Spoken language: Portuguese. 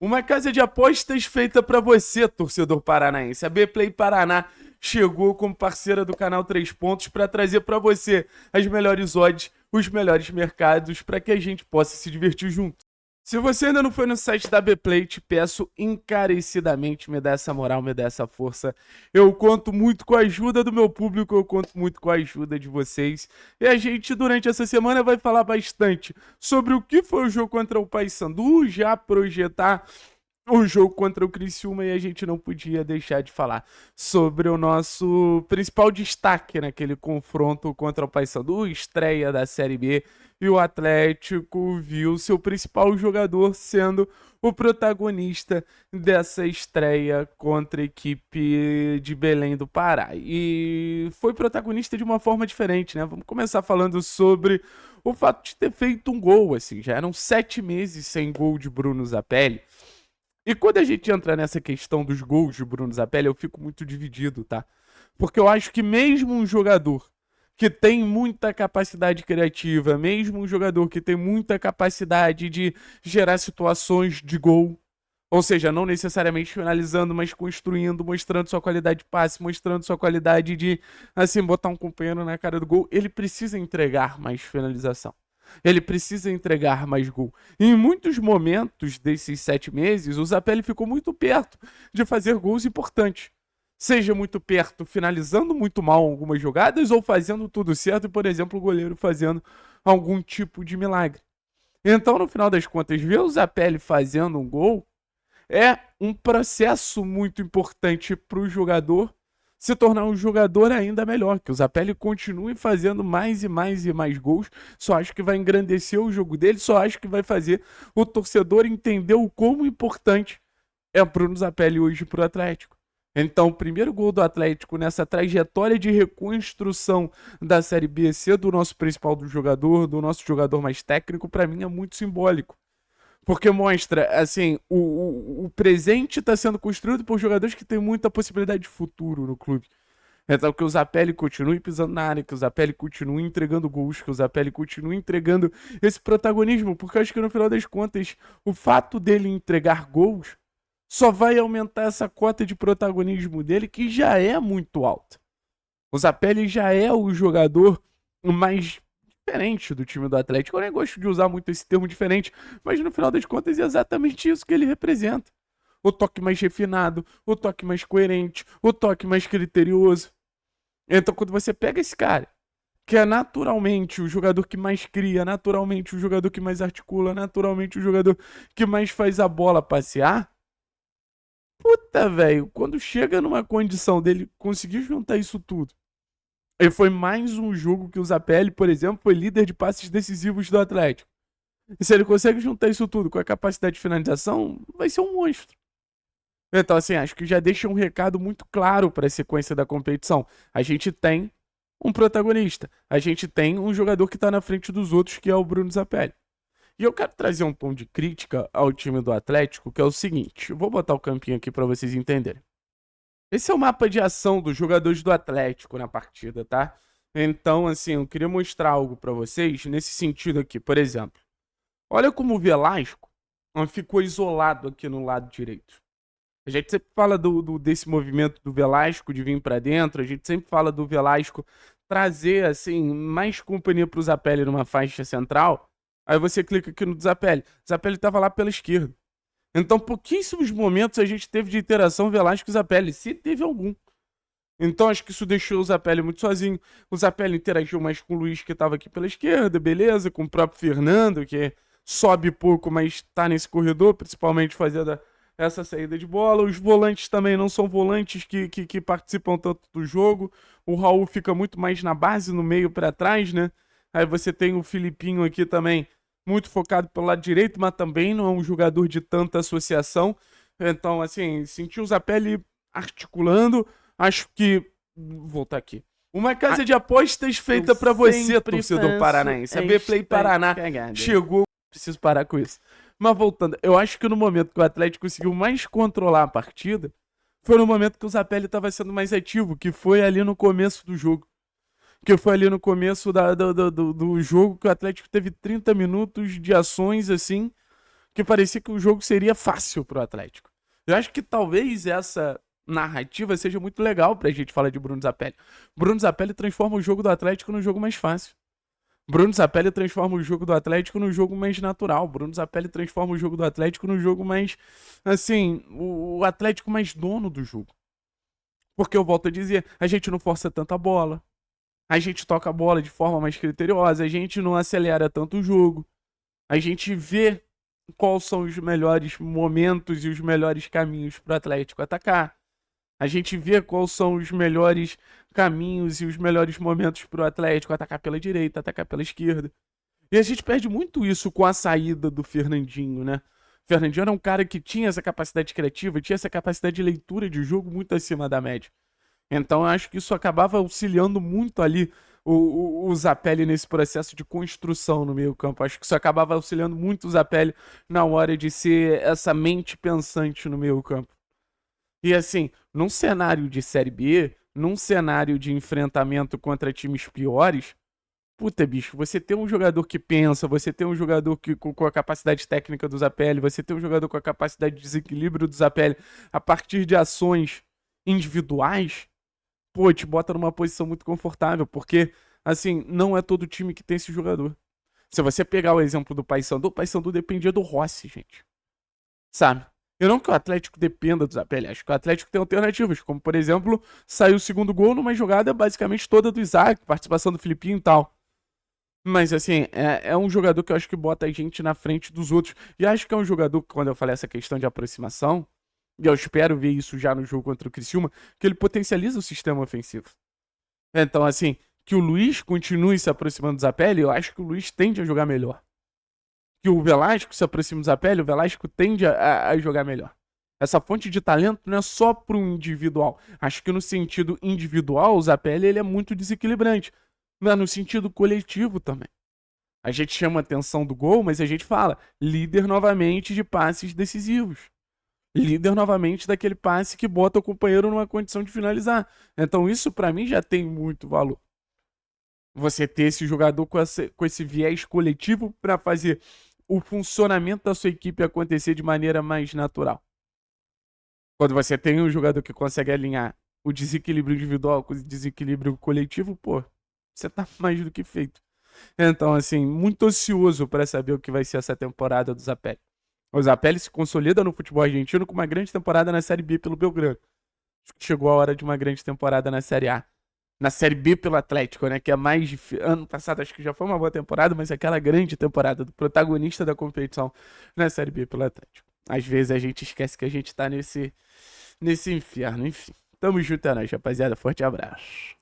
Uma casa de apostas feita para você, torcedor paranaense. A Bplay Paraná chegou como parceira do canal 3 Pontos para trazer para você as melhores odds, os melhores mercados para que a gente possa se divertir junto. Se você ainda não foi no site da Bplay, te peço encarecidamente, me dá essa moral, me dá essa força. Eu conto muito com a ajuda do meu público, eu conto muito com a ajuda de vocês. E a gente, durante essa semana, vai falar bastante sobre o que foi o jogo contra o Paysandu, já projetar o jogo contra o Criciúma, e a gente não podia deixar de falar sobre o nosso principal destaque naquele confronto contra o Paysandu, estreia da Série B, e o Atlético viu seu principal jogador sendo o protagonista dessa estreia contra a equipe de Belém do Pará. E foi protagonista de uma forma diferente, né? Vamos começar falando sobre o fato de ter feito um gol, assim, já eram 7 meses sem gol de Bruno Zapelli. E quando a gente entra nessa questão dos gols de Bruno Zapelli, eu fico muito dividido, tá? Porque eu acho que mesmo um jogador que tem muita capacidade criativa, mesmo um jogador que tem muita capacidade de gerar situações de gol, ou seja, não necessariamente finalizando, mas construindo, mostrando sua qualidade de passe, mostrando sua qualidade de, assim, botar um companheiro na cara do gol, ele precisa entregar mais finalização. Ele precisa entregar mais gol. E em muitos momentos desses 7 meses, o Zapelli ficou muito perto de fazer gols importantes. Seja muito perto, finalizando muito mal algumas jogadas, ou fazendo tudo certo e, por exemplo, o goleiro fazendo algum tipo de milagre. Então, no final das contas, ver o Zapelli fazendo um gol é um processo muito importante para o jogador se tornar um jogador ainda melhor, que o Zapelli continue fazendo mais e mais e mais gols. Só acho que vai engrandecer o jogo dele, só acho que vai fazer o torcedor entender o quão importante é o Bruno Zapelli hoje para o Atlético. Então, o primeiro gol do Atlético nessa trajetória de reconstrução da Série B C, do nosso principal jogador, do nosso jogador mais técnico, para mim é muito simbólico. Porque mostra, assim, o presente está sendo construído por jogadores que têm muita possibilidade de futuro no clube. Então que o Zapelli continue pisando na área, que o Zapelli continue entregando gols, que o Zapelli continue entregando esse protagonismo, porque eu acho que no final das contas, o fato dele entregar gols só vai aumentar essa cota de protagonismo dele, que já é muito alta. O Zapelli já é o jogador mais diferente do time do Atlético. Eu nem gosto de usar muito esse termo diferente, mas no final das contas é exatamente isso que ele representa. O toque mais refinado, o toque mais coerente, o toque mais criterioso. Então quando você pega esse cara, que é naturalmente o jogador que mais cria, naturalmente o jogador que mais articula, naturalmente o jogador que mais faz a bola passear, puta, velho, quando chega numa condição dele conseguir juntar isso tudo, e foi mais um jogo que o Zapelli, por exemplo, foi líder de passes decisivos do Atlético. E se ele consegue juntar isso tudo com a capacidade de finalização, vai ser um monstro. Então, assim, acho que já deixa um recado muito claro para a sequência da competição. A gente tem um protagonista. A gente tem um jogador que está na frente dos outros, que é o Bruno Zapelli. E eu quero trazer um tom de crítica ao time do Atlético, que é o seguinte. Eu vou botar o campinho aqui para vocês entenderem. Esse é o mapa de ação dos jogadores do Atlético na partida, tá? Então, assim, eu queria mostrar algo pra vocês nesse sentido aqui. Por exemplo, olha como o Velasco ficou isolado aqui no lado direito. A gente sempre fala desse movimento do Velasco de vir pra dentro, a gente sempre fala do Velasco trazer, assim, mais companhia pro Zapelli numa faixa central. Aí você clica aqui no Zapelli. O Zapelli tava lá pela esquerda. Então, pouquíssimos momentos a gente teve de interação Velasco e Zapelli, se teve algum. Então, acho que isso deixou o Zapelli muito sozinho. O Zapelli interagiu mais com o Luiz, que estava aqui pela esquerda, beleza, com o próprio Fernando, que sobe pouco, mas está nesse corredor, principalmente fazendo essa saída de bola. Os volantes também não são volantes que participam tanto do jogo. O Raul fica muito mais na base, no meio para trás, né? Aí você tem o Filipinho aqui também, muito focado pelo lado direito, mas também não é um jogador de tanta associação. Então, assim, senti o Zapelli articulando. Acho que... Vou voltar aqui. Uma casa de apostas feita pra você, torcedor paranaense. A Bplay Paraná chegou... Preciso parar com isso. Mas voltando, eu acho que no momento que o Atlético conseguiu mais controlar a partida, foi no momento que o Zapelli estava sendo mais ativo, que foi ali no começo do jogo. Que foi ali no começo do jogo que o Atlético teve 30 minutos de ações, assim, que parecia que o jogo seria fácil pro Atlético. Eu acho que talvez essa narrativa seja muito legal pra gente falar de Bruno Zapelli. Bruno Zapelli transforma o jogo do Atlético num jogo mais fácil. Bruno Zapelli transforma o jogo do Atlético num jogo mais natural. Bruno Zapelli transforma o jogo do Atlético num jogo mais, assim, o Atlético mais dono do jogo. Porque eu volto a dizer, a gente não força tanta bola, a gente toca a bola de forma mais criteriosa, a gente não acelera tanto o jogo, a gente vê quais são os melhores momentos e os melhores caminhos para o Atlético atacar. A gente vê quais são os melhores caminhos e os melhores momentos para o Atlético atacar pela direita, atacar pela esquerda. E a gente perde muito isso com a saída do Fernandinho, né? O Fernandinho era um cara que tinha essa capacidade criativa, tinha essa capacidade de leitura de jogo muito acima da média. Então eu acho que isso acabava auxiliando muito ali o Zapelli nesse processo de construção no meio campo. Acho que isso acabava auxiliando muito o Zapelli na hora de ser essa mente pensante no meio campo. E assim, num cenário de Série B, num cenário de enfrentamento contra times piores, puta, bicho, você tem um jogador que pensa, você tem um jogador que, com a capacidade técnica do Zapelli, você tem um jogador com a capacidade de desequilíbrio do Zapelli a partir de ações individuais, pô, te bota numa posição muito confortável, porque, assim, não é todo time que tem esse jogador. Se você pegar o exemplo do Paysandu, o Paysandu dependia do Rossi, gente. Sabe? Eu não que o Atlético dependa do Zapelli, acho que o Atlético tem alternativas, como, por exemplo, saiu o segundo gol numa jogada basicamente toda do Isaac, participação do Filipinho e tal. Mas, assim, é um jogador que eu acho que bota a gente na frente dos outros. E acho que é um jogador, quando eu falei essa questão de aproximação, e eu espero ver isso já no jogo contra o Criciúma, que ele potencializa o sistema ofensivo. Então, assim, que o Luiz continue se aproximando do Zapelli, eu acho que o Luiz tende a jogar melhor. Que o Velasco se aproxime do Zapelli, o Velasco tende a jogar melhor. Essa fonte de talento não é só para um individual. Acho que no sentido individual, o Zapelli ele é muito desequilibrante. Mas no sentido coletivo também. A gente chama a atenção do gol, mas a gente fala líder novamente de passes decisivos. Líder novamente daquele passe que bota o companheiro numa condição de finalizar. Então isso para mim já tem muito valor. Você ter esse jogador com esse viés coletivo para fazer o funcionamento da sua equipe acontecer de maneira mais natural. Quando você tem um jogador que consegue alinhar o desequilíbrio individual com o desequilíbrio coletivo, pô, você tá mais do que feito. Então, assim, muito ansioso para saber o que vai ser essa temporada do Zapelli. O Zapelli se consolida no futebol argentino com uma grande temporada na Série B pelo Belgrano. Acho que chegou a hora de uma grande temporada na Série A. Na Série B pelo Atlético, né? Que é mais difícil. Ano passado acho que já foi uma boa temporada, mas aquela grande temporada do protagonista da competição na Série B pelo Atlético. Às vezes a gente esquece que a gente tá nesse inferno. Enfim, tamo junto, é nóis, rapaziada. Forte abraço.